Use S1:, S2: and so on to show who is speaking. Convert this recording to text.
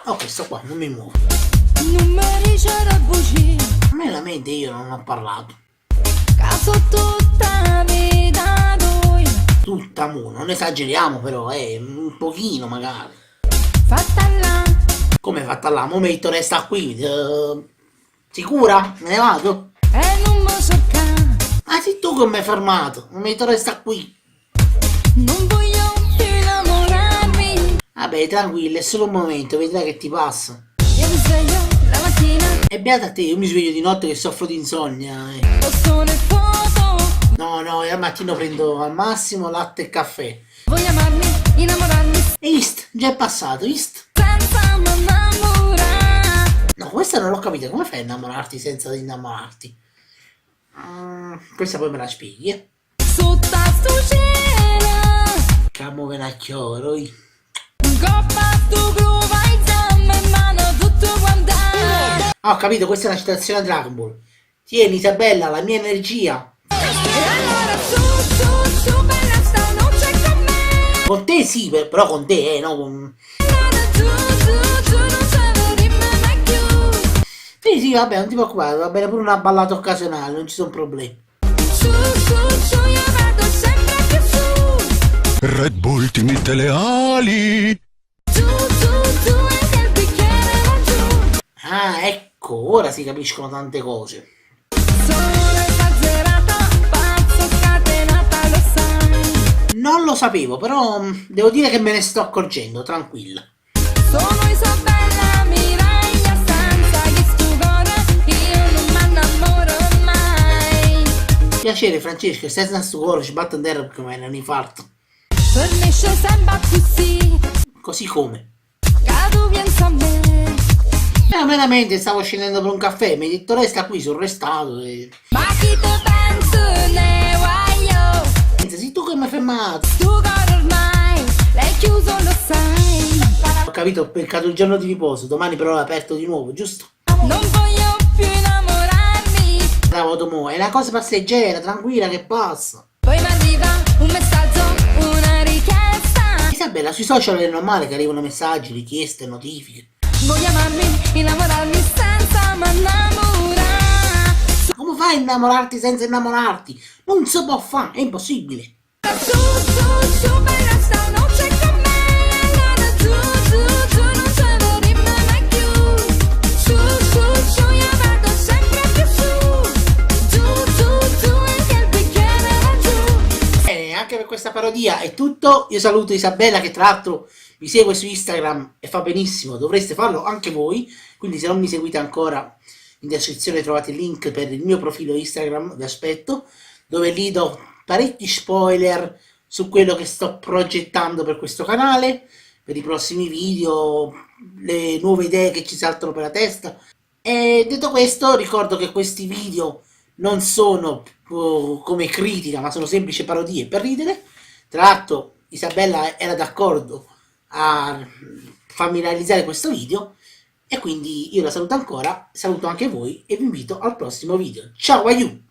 S1: Ok, sto qua, non mi muovo.
S2: Non mi dice da bugie,
S1: A me la mente io non ho parlato.
S2: caso tutta vita tua,
S1: Tutta mu, non esageriamo però, un pochino magari.
S2: fatta là,
S1: Come è fatta là? Mo metto resta qui. Sicura? Me ne vado?
S2: e non mi so ca,
S1: Ah sì, tu che mi hai fermato? Mi metto resta qui.
S2: non voglio più innamorarmi.
S1: Vabbè, tranquillo, è solo un momento, vedrai che ti passa.
S2: Io mi sveglio la mattina,
S1: E beata te, io mi sveglio di notte che soffro di insonnia.
S2: posto nel foto,
S1: No, e al mattino prendo al massimo latte e caffè.
S2: voglio amarmi, innamorarmi,
S1: E ist, già è passato, ist.
S2: senza mi innamorare.
S1: No, questa non l'ho capita, come fai a innamorarti senza innamorarti? Questa poi me la spieghi, eh?
S2: Sotto sto cielo,
S1: Camo venacchioro,
S2: coppa tu gruva in zamma in mano tutto quanto.
S1: Ah, ho capito, questa è una citazione a Dragon Ball. Tieni Isabella, la mia energia.
S2: E allora su, bella stanotte con me.
S1: Con te sì, però con te, no con...
S2: Allora tu, non sai venirmi mai più.
S1: Sì, vabbè, non ti preoccupare, va bene pure una ballata occasionale, non ci sono problemi.
S2: Su, io vado sempre più su.
S3: Red Bull ti mette le ali.
S2: Tu, e il bicchiere va giù.
S1: Ah, ecco, ora si capiscono tante cose.
S2: Sono esagerata, pazzo scatenata, lo sai.
S1: Non lo sapevo, però devo dire che me ne sto accorgendo, tranquilla.
S2: Sono Isabella, miraglia stanza, che stupore, io non mi innamoro mai.
S1: Piacere Francesco, stai a sto cuore, ci batto in terra perché mi è un infarto.
S2: Per me c'è sempre così,
S1: Così come?
S2: cado pensa a me.
S1: Veramente stavo scendendo per un caffè, mi hai detto resta qui sul restato e...
S2: Ma chi te pensa ne voglio?
S1: Pensa, sei tu che mi hai fermato.
S2: Tu cuore ormai, l'hai chiuso lo sai.
S1: Ho capito, ho peccato il giorno di riposo, domani però è aperto di nuovo, giusto?
S2: Non voglio più innamorarmi.
S1: Bravo Tomo, è una cosa passeggera, tranquilla che passa.
S2: Poi mi arriva un messaggio, una richiesta.
S1: Isabella, sui social è normale che arrivano messaggi, richieste, notifiche.
S2: Voglio amarmi, innamorarmi senza mi innamorare.
S1: Ma come fai a innamorarti senza innamorarti? Non si può fare, è impossibile.
S2: Su, bella stanotte con me. Allora tu, non sai venirmi mai più. Su, io vado sempre più su. Tu, e il bicchiere va giù.
S1: Bene, anche per questa parodia è tutto. Io saluto Isabella che tra l'altro mi segue su Instagram e fa benissimo, dovreste farlo anche voi. Quindi se non mi seguite ancora, in descrizione trovate il link per il mio profilo Instagram, vi aspetto, dove lì do parecchi spoiler su quello che sto progettando per questo canale, per i prossimi video, le nuove idee che ci saltano per la testa. E detto questo, ricordo che questi video non sono come critica, ma sono semplici parodie per ridere. Tra l'altro Isabella era d'accordo a farmi realizzare questo video e quindi io la saluto ancora, saluto anche voi e vi invito al prossimo video. Ciao, aiuto!